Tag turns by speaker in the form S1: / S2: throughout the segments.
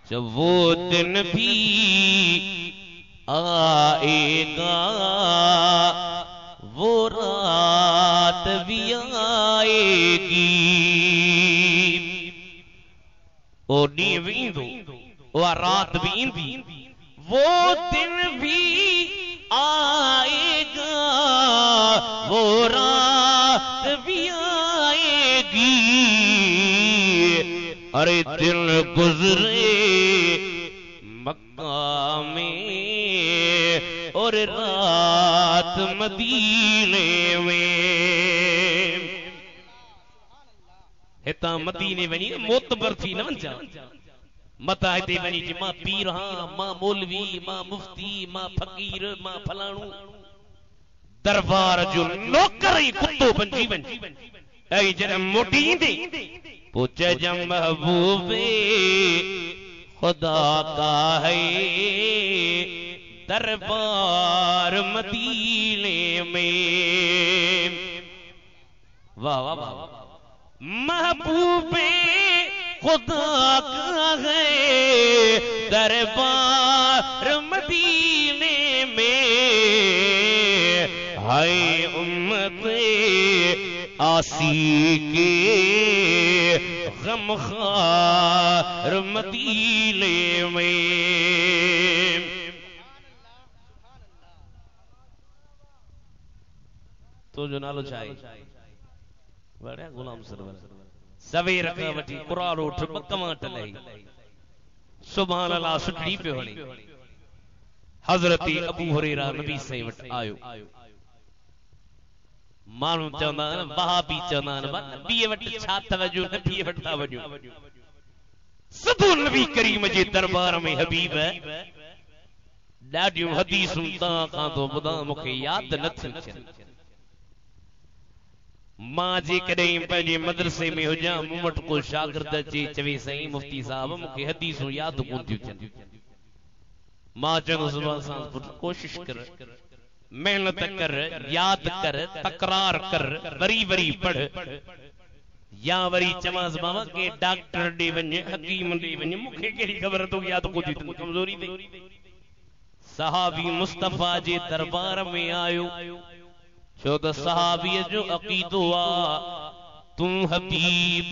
S1: जब वो दिन भी आएगा, वो रात भी आएगी। ओ नींद भी ईंदो, वो रात भी ईंदी, वो दिन भी आएगा, वो रात भी आएगी। अरे दिल गुजरे मक्का में और रात मदीने में। हिता मदीने वनी मोतबर थी न वंजा, मता हिते वनी जी मां पीर हां, मां मौलवी, मां मुफ्ती, मां फकीर, मां फलाणू दरबार जो नौकर ही कुत्तो बंजी वंजी। ऐ जरा मोटी ईंदे पूछ जम महबूबे खुदा का है दरबार मदीने में। वाह वाह वाह, महबूबे खुदा का है दरबार मदीने में। हाय उम्मते आसी के गमखार मदीने में। तो जो नालो चाहे बड़ा गुलाम सरवर सवेर का वठी कुरान उठ बकवाट लही सुभान अल्लाह सुठी पे होली। हजरत अबू हुरैरा नबी से वट आयो। मानू चवंदा न वहाबी चवंदा न नबी वट छा तवजो, नबी वट था वजो। सदो नबी करीम जे दरबार में हबीब ॾाढियूं हदीसूं तां खां तो ॿुधा मूंखे याद न थियूं। मां जे कॾहिं पंहिंजे मदरसे में हुजां, मूं वटि को शागिर्द अचे चवे साईं मुफ्ती साहब मूंखे हदीसूं यादि कोन थियूं थियनि। मां चवंदुसि सां पुटु कोशिश कर, मेहनत कर, याद कर, तकरार कर, वरी वरी पढ़। या वरी चवांसि बाबा के डॉक्टर ॾे वञे, हकीम ॾे वञे, मूंखे कहिड़ी ख़बर तो यादि कोन थियूं, कमज़ोरी ते। सहाबी मुस्तफ़ा जे दरबार में आयो, छो त सहाबीअ जो अक़ीदो आ तूं हबीब,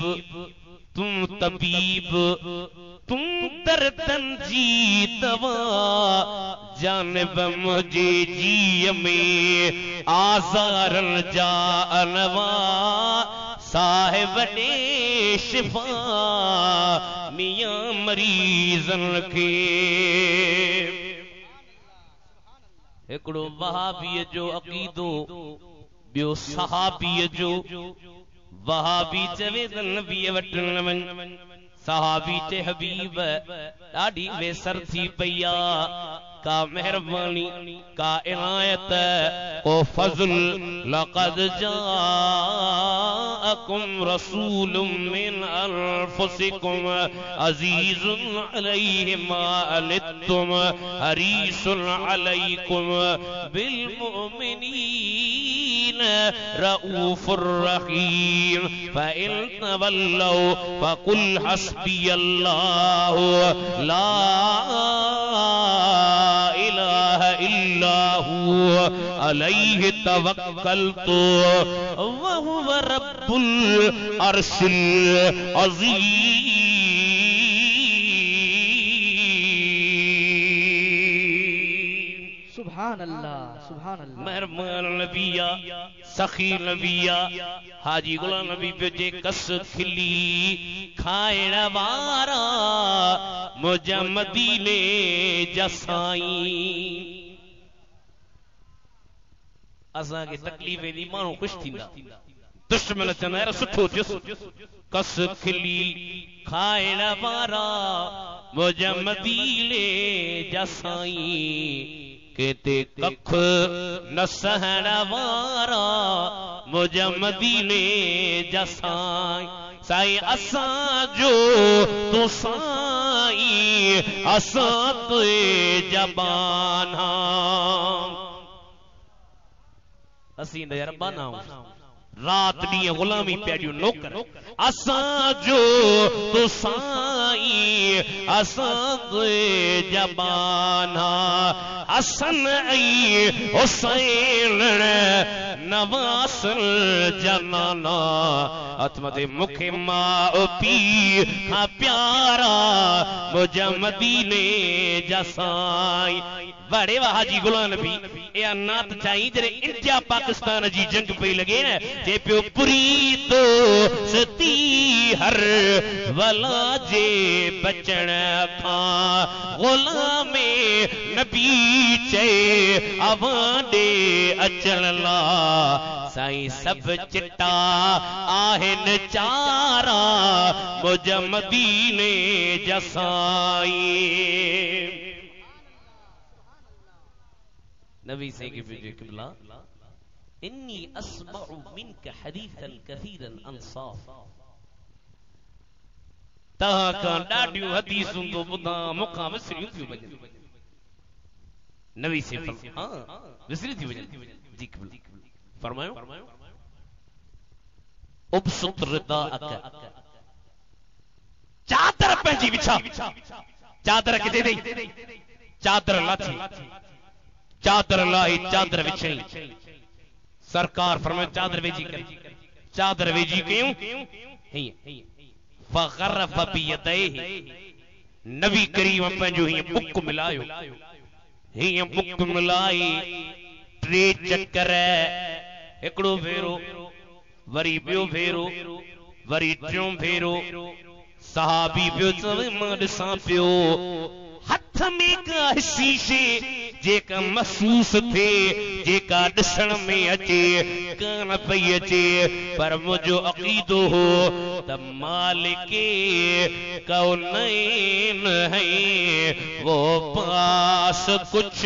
S1: तूं तबीब, तूं दर्दन जी दवा, जानब मुझे जी में आज़ारन जा अनवा, साहिब ने शिफा मियां मरीज़न के। एकड़ो वहाबीअ जो अक़ीदो, बियो सहाबीअ जो। वहाबी चवे त नबीअ वटि न वञ, सहाबी चे हबीब ॾाढी वेसर थी पई आ, का मेहरबानी, का इनायत, को फज़ल। लक़द जाअकुम रसूलुम मिन अनफुसिकुम अज़ीज़ुन अलैहि मा अनित्तुम हरीसुन अलैकुम बिल मुमिनीन रऊफुर रहीम। फ़इन तवल्लौ फ़कुल हस्बियल्लाहु ला इलाहा इल्लाहु अलैहि तवक्कलतु व हुवा रब्बुल अर्शिल अज़ीम।
S2: सुभान अल्लाह, सुभान अल्लाह।
S1: मेहरबान नबिया, सखी नबिया, हाजी गुलाम नबी पे जे कस खिली खाइण वारा मुझा मदीने जा साईं। असां के तकलीफ़ वेंदी माण्हू ख़ुशि थींदा, दुश्मन चवंदा यार सुठो थियुसि। कस खिली खाइण वारा मुझा मदीने जा साईं, केते कख न सहण वारा मुझा मदीने जा साईं। साईं असां जो तो साईं, असां ते जबाना, असीं यार बाना रात ॾींहुं गुलामी प्यारियूं नौकर। असां जो तो साईं, असां जबाना हसन ऐं हुसैन नवासल जनाना अतमते मुखे मां पी खां प्यारा मुझा मदीने जा साईं बड़े वाह जी गुलाम नबी या नात चाहिए जरे इंडिया पाकिस्तान जी जंग पे लगे न जे पियो पुरी तो सती हर वला जे बचण खां गुलामे नबी चे अवांडे अचण ला साईं सब चिट्टा आहिन चारा मुझ मदीने जा साईं नबी से के किबला इन्नी अस्मउ मिनका हदीथन कसीरन अंसाफ तहां का ॾाढियूं हदीसूं तो ॿुधां मूंखां विसरियूं थियूं वञनि नबी से हां विसरी थी वञनि जी किबला फरमायो उबसुत रिदाअक चादर पंहिंजी विछा चादर किथे ॾेई चादर लाथी चादर लाई चादर विछई सरकार फरमाए चादर वेजी कर चादर वेजी क्यों फगरफ बियदैहि नबी करीम पंहिंजो हीअं बुक मिलायो हीअं बुक मिलाई टे चक्कर हिकिड़ो भेरो वरी ॿियो भेरो वरी टियों भेरो सहाबी पियो चवे मां ॾिसां पियो हथ में का शीशे जेका महसूस थे जेका ॾिसण में अचे कान पई अचे पर मुझो अक़ीदो हो त मालिक कौनैन है वो पास कुछ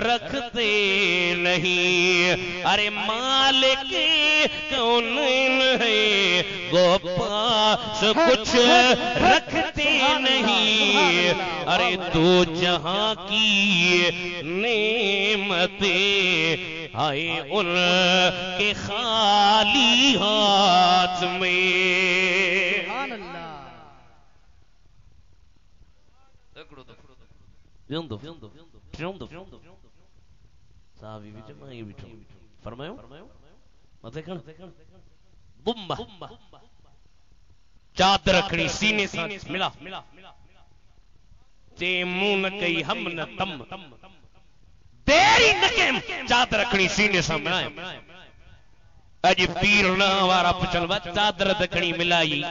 S1: रखते नहीं अरे मालिक कौनैन है वो पास कुछ रखते नहीं अरे दो जहां की नेमतें आए उनके खाली हाथ में
S2: सुभान अल्लाह
S1: साहबी भी जमाई बिठो फरमायो मथे खण बुम्बा चादर रखणी सीने सां मिला ते मुंह न कई हम न तम देरी न केम चादर रखणी सीने सां मिलाए अज पीर न वारा पुछन वा चादर रखणी मिलाई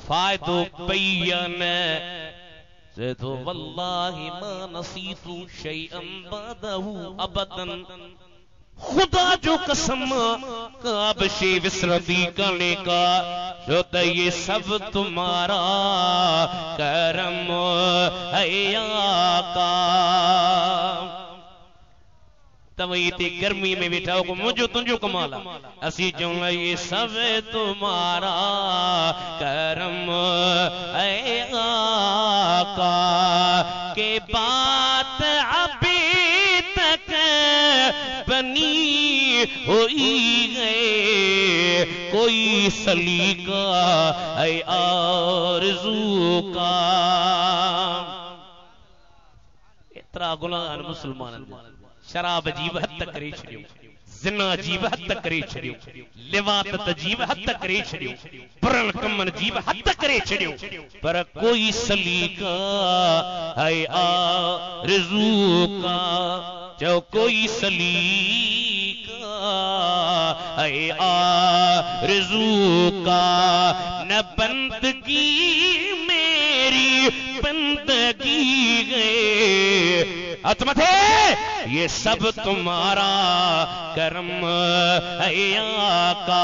S1: फायदो पई न से तो वल्लाहि मा नसीतु शैअन बदहु अबदन खुदा जो कसम काब शे विसरती करने का जो तो ये सब तुम्हारा करम है आका तब ये गर्मी में बैठा हो मुझो तुझो कमाल असी जो ये सब तुम्हारा करम है आका के बात अभी तक बनी होई गए कोई सलीका है आरज़ू का इतरा गुलाम मुसलमान शराब जी हद करे छड़ियो जिना जी हद करे छड़ियो लिवात जी हद करे छड़ियो परल कमन जी हद करे छड़ियो पर कोई सलीका है आरज़ू का जो कोई सलीका है आरज़ू का न बंदगी मेरी बंदगी गए अतमथे ये सब तुम्हारा करम है आका